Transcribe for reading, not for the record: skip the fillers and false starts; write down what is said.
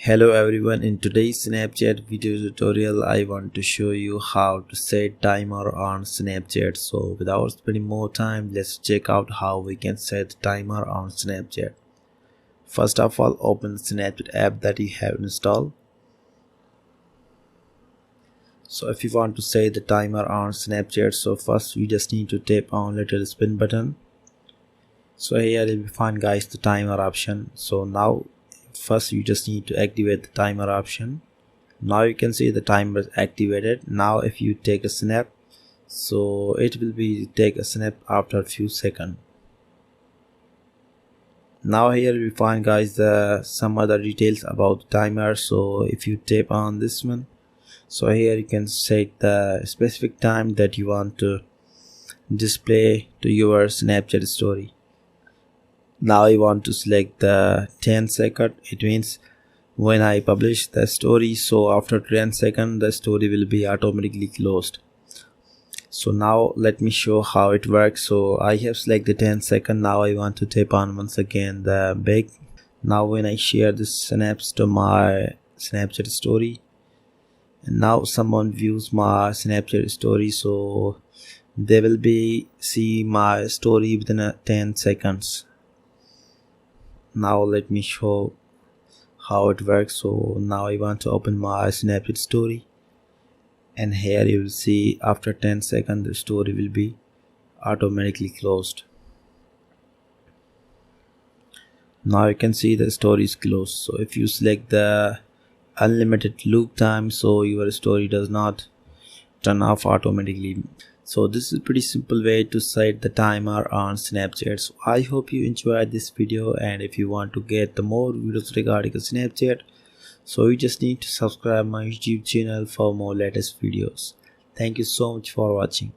Hello everyone, in today's Snapchat video tutorial I want to show you how to set timer on Snapchat. So without spending more time, let's check out how we can set timer on Snapchat. First of all, open the Snapchat app that you have installed. So if you want to set the timer on Snapchat, so first you just need to tap on little spin button. So here you will find guys the timer option. So now first you just need to activate the timer option. Now you can see the timer is activated. Now if you take a snap, so it will be take a snap after a few seconds. Now here we find guys some other details about the timer. So if you tap on this one, so here you can set the specific time that you want to display to your Snapchat story. Now I want to select the 10 second. It means when I publish the story, so after 10 seconds the story will be automatically closed. So now let me show how it works. So I have selected 10 second. Now I want to tap on once again the back. Now when I share this snaps to my Snapchat story, and now someone views my Snapchat story, so they will be see my story within 10 seconds. Now let me show how it works. So now I want to open my Snapchat story, and here you will see after 10 seconds the story will be automatically closed. Now you can see the story is closed. So if you select the unlimited loop time, so your story does not turn off automatically. So this is a pretty simple way to set the timer on Snapchat. So I hope you enjoyed this video, and if you want to get the more videos regarding Snapchat, so you just need to subscribe my YouTube channel for more latest videos. Thank you so much for watching.